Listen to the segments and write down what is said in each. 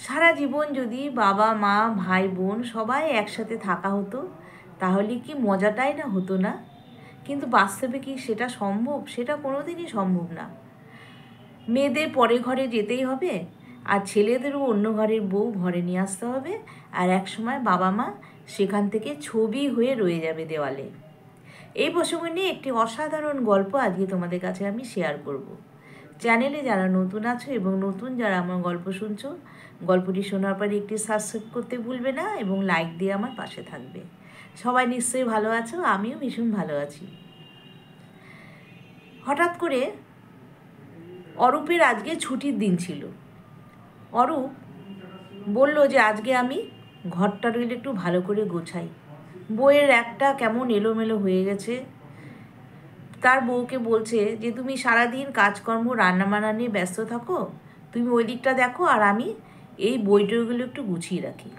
সারা জীবন যদি বাবা মা ভাই বোন সবাই একসাথে থাকা হতো তাহলে কি মজাটাই না হতো না? কিন্তু বাস্তবে কি সেটা সম্ভব? সেটা কোনোদিনই সম্ভব না। মেয়েদের পরে ঘরে যেতেই হবে, আর ছেলেদেরও অন্য ঘরের বউ ঘরে নিয়ে আসতে হবে, আর একসময় বাবা মা সেখান থেকে ছবি হয়ে রয়ে যাবে দেওয়ালে। এই প্রসঙ্গ নিয়ে একটি অসাধারণ গল্প আজকে তোমাদের কাছে আমি শেয়ার করব। চ্যানেলে যারা নতুন আছো এবং নতুন যারা আমার গল্প শুনছো, গল্পটি শোনার পরে একটি সাবস্ক্রাইব করতে ভুলবে না এবং লাইক দিয়ে আমার পাশে থাকবে। সবাই নিশ্চয়ই ভালো আছো, আমিও ভীষণ ভালো আছি। হঠাৎ করে অরূপের আজকে ছুটির দিন ছিল। অরূপ বলল যে আজকে আমি ঘরটার একটু ভালো করে গোছাই। বইয়ের একটা কেমন এলোমেলো হয়ে গেছে। তার বউকে বলছে যে তুমি সারাদিন কাজকর্ম রান্নাবান্না নিয়ে ব্যস্ত থাকো, তুমি ওই দিকটা দেখো আর আমি এই বইটইগুলো একটু গুছিয়ে রাখি।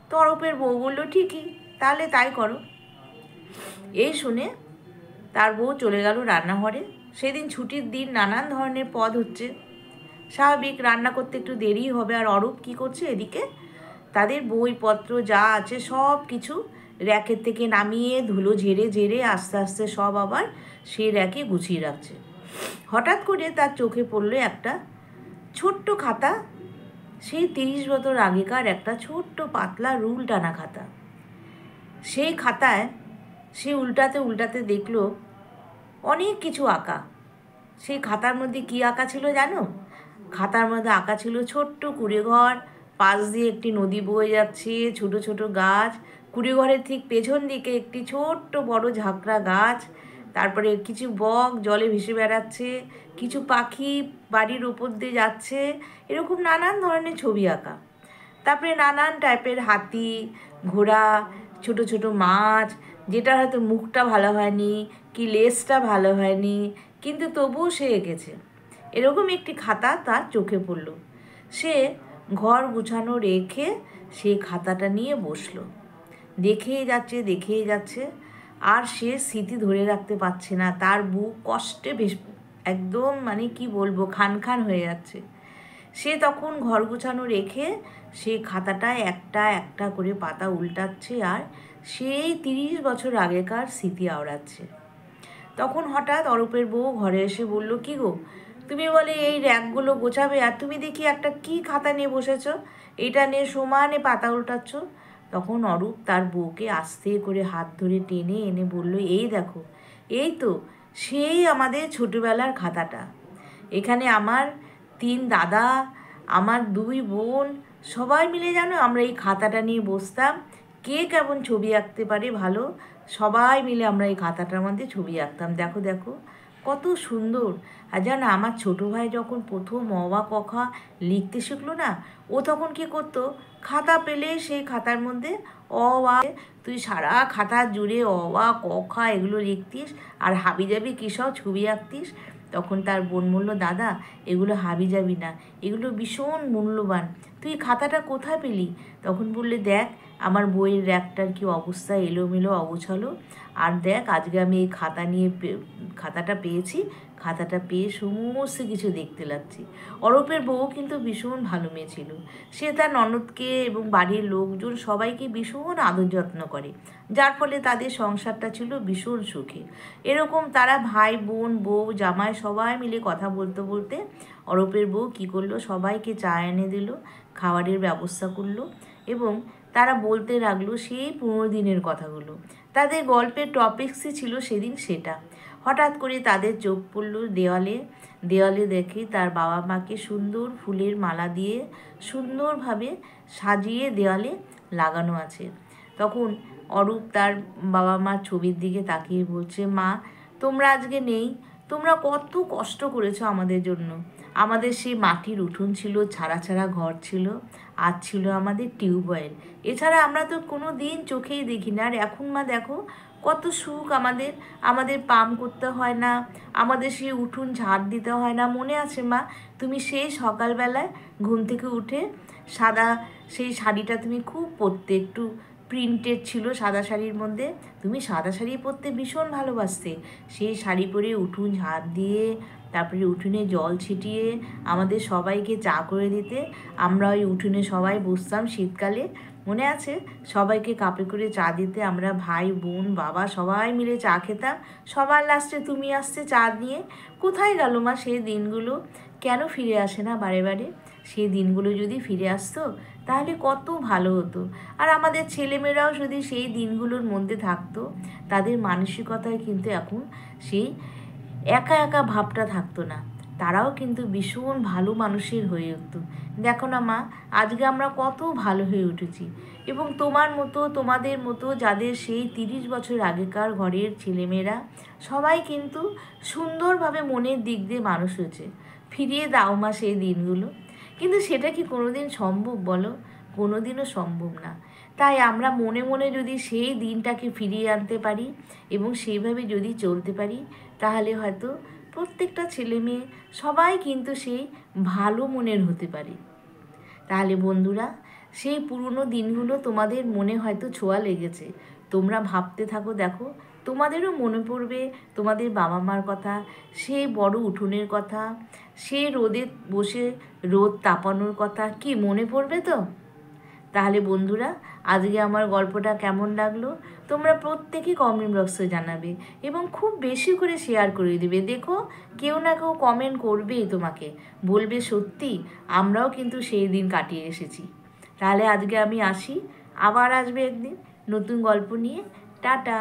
তো অরূপের বউ বলল ঠিকই, তাহলে তাই করো। এই শুনে তার বউ চলে গেল রান্নাঘরে। সেদিন ছুটির দিন, নানান ধরনের পদ হচ্ছে, স্বাভাবিক রান্না করতে একটু দেরি হবে। আর অরূপ কী করছে, এদিকে তাদের বইপত্র যা আছে সব কিছু র্যাকের থেকে নামিয়ে ধুলো ঝেড়ে ঝেড়ে আস্তে আস্তে সব আবার সেই র্যাকে গুছিয়ে রাখছে। হঠাৎ করে তার চোখে পড়লো একটা ছোট্ট খাতা, সেই 30 বছর আগেকার একটা ছোট্ট পাতলা রুল টানা খাতা। সেই খাতায় সে উল্টাতে উল্টাতে দেখলো অনেক কিছু আঁকা। সেই খাতার মধ্যে কি আঁকা ছিল জানো? খাতার মধ্যে আঁকা ছিল ছোট্ট কুঁড়েঘর, পাশ দিয়ে একটি নদী বয়ে যাচ্ছে, ছোট ছোট গাছ, কুঁড়েঘরের ঠিক পেছন দিকে একটি ছোট্ট বড় ঝাঁকড়া গাছ, তারপরে কিছু বক জলে ভেসে বেড়াচ্ছে, কিছু পাখি বাড়ির ওপর দিয়ে যাচ্ছে, এরকম নানান ধরনের ছবি আঁকা। তারপরে নানান টাইপের হাতি, ঘোড়া, ছোট ছোট মাছ, যেটা হয়তো মুখটা ভালো হয়নি কি লেজটা ভালো হয়নি, কিন্তু তবুও সে এঁকেছে। এরকম একটি খাতা তার চোখে পড়ল। সে ঘর গুছানো রেখে সেই খাতাটা নিয়ে বসলো। দেখেই যাচ্ছে দেখেই যাচ্ছে, আর সে স্মৃতি ধরে রাখতে পারছে না। তার বুক কষ্টে একদম মানে কি বলবো, খান খান হয়ে যাচ্ছে। সে তখন ঘর গুছানো রেখে সে খাতাটায় একটা একটা করে পাতা উল্টাচ্ছে আর সেই 30 বছর আগেকার স্মৃতি আওড়াচ্ছে। তখন হঠাৎ অরূপের বউ ঘরে এসে বলল, কি গো, তুমি বলে এই র্যাকগুলো গোছাবে আর তুমি দেখি একটা কি খাতা নিয়ে বসেছ, এটা নিয়ে সমানে পাতা উল্টাচ্ছ। তখন অরূপ তার বউকে আস্তে করে হাত ধরে টেনে এনে বলল, এই দেখো, এই তো সেই আমাদের ছোটবেলার খাতাটা। এখানে আমার 3 দাদা, আমার 2 বোন, সবাই মিলে জানো আমরা এই খাতাটা নিয়ে বসতাম। কে কেমন ছবি আঁকতে পারে ভালো, সবাই মিলে আমরা এই খাতাটার মধ্যে ছবি আঁকতাম। দেখো দেখো কত সুন্দর। আর জানো আমার ছোটো ভাই যখন প্রথম অ আ ক খ লিখতে শিখলো না, ও তখন কী করতো, খাতা পেলে সেই খাতার মধ্যে অ আ, তুই সারা খাতা জুড়ে অ আ ক খ এগুলো লিখতিস আর হাবিজাবি কী সব ছবি আঁকতিস। তখন তার বোন বলল, দাদা এগুলো হাবিজাবি না, এগুলো ভীষণ মূল্যবান, তুই খাতাটা কোথায় পেলি? তখন বললে, দেখ আমার বইয়ের র্যাকটার কি অবস্থা, এলোমেলো অগোছালো, আর দেখ আজকে আমি এই খাতাটা পেয়েছি, খাতাটা পেয়ে সমস্ত কিছু দেখতে লাগছি। অরূপের বউ কিন্তু ভীষণ ভালো মেয়ে ছিল। সে তার ননদকে এবং বাড়ির লোকজন সবাইকে ভীষণ আদর যত্ন করে, যার ফলে তাদের সংসারটা ছিল ভীষণ সুখী। এরকম তারা ভাই বোন বউ জামাই সবাই মিলে কথা বলতে বলতে অরূপের বউ কী করলো, সবাইকে চা এনে দিল, খাবারের ব্যবস্থা করলো এবং তারা বলতে লাগলো সেই 15 দিনের কথাগুলো। তাদের গল্পের টপিক্সই ছিল সেদিন সেটা। হঠাৎ করে তাদের চোখ পড়ল দেওয়ালে। দেওয়ালে দেখে তার বাবা মাকে সুন্দর ফুলের মালা দিয়ে সুন্দরভাবে সাজিয়ে দেওয়ালে লাগানো আছে। তখন অরূপ তার বাবা মার ছবির দিকে তাকিয়ে বলছে, মা তোমরা আজকে নেই, তোমরা কত কষ্ট করেছো আমাদের জন্য। আমাদের সেই মাটির উঠোন ছিল, ছাড়া ছাড়া ঘর ছিল, আর ছিল আমাদের টিউবওয়েল। এছাড়া আমরা তো কোনো দিন চোখেই দেখি না। আর এখন মা দেখো কত সুখ আমাদের, আমাদের পাম্প করতে হয় না, আমাদের সেই উঠোন ঝাড় দিতে হয় না। মনে আছে মা, তুমি সেই সকালবেলায় ঘুম থেকে উঠে সাদা সেই শাড়িটা তুমি খুব পরতে, একটু প্রিন্টেড ছিল সাদা শাড়ির মধ্যে, তুমি সাদা শাড়ি পরতে ভীষণ ভালোবাসতে। সেই শাড়ি পরে উঠোন ঝাড় দিয়ে তারপরে উঠোনে জল ছিটিয়ে আমাদের সবাইকে চা করে দিতে। আমরা ওই উঠোনে সবাই বসতাম শীতকালে, মনে আছে? সবাইকে কাপে করে চা দিতে, আমরা ভাই বোন বাবা সবাই মিলে চা খেতাম। সবার লাস্টে তুমি আসতে চা নিয়ে। কোথায় গেল মা সেই দিনগুলো? কেন ফিরে আসে না বারে বারে? সেই দিনগুলো যদি ফিরে আসতো তাহলে কত ভালো হতো। আর আমাদের ছেলেমেয়েরাও যদি সেই দিনগুলোর মধ্যে থাকতো, তাদের মানসিকতায় কিন্তু এখন সেই একা একা ভাবটা থাকতো না, তারাও কিন্তু ভীষণ ভালো মানুষের হয়ে উঠতো। দেখো না মা, আজকে আমরা কত ভালো হয়ে উঠেছি। এবং তোমার মতো তোমাদের মতো যাদের সেই 30 বছর আগেকার ঘরের ছেলেমেয়েরা সবাই কিন্তু সুন্দরভাবে মনের দিক দিয়ে মানুষ হয়েছে। ফিরিয়ে দাও মা সেই দিনগুলো। কিন্তু সেটা কি কোনোদিন সম্ভব বলো? কোনোদিনও সম্ভব না। তাই আমরা মনে মনে যদি সেই দিনটাকে ফিরিয়ে আনতে পারি এবং সেইভাবে যদি চলতে পারি, তাহলে হয়তো প্রত্যেকটা ছেলে মেয়ে সবাই কিন্তু সেই ভালো মনের হতে পারে। তাহলে বন্ধুরা, সেই পুরনো দিনগুলো তোমাদের মনে হয়তো ছোঁয়া লেগেছে। তোমরা ভাবতে থাকো, দেখো তোমাদেরও মনে পড়বে তোমাদের বাবা মার কথা, সেই বড় উঠোনের কথা, সেই রোদে বসে রোদ তাপানোর কথা, কি মনে পড়বে তো? তাহলে বন্ধুরা, আজকে আমার গল্পটা কেমন লাগলো তোমরা প্রত্যেকেই কমেন্ট বক্সে জানাবে এবং খুব বেশি করে শেয়ার করে দিবে। দেখো, কেউ না কেউ কমেন্ট করবেই, তোমাকে বলবে সত্যি আমরাও কিন্তু সেই দিন কাটিয়ে এসেছি। তাহলে আজকে আমি আসি, আবার আসবে একদিন নতুন গল্প নিয়ে। টাটা।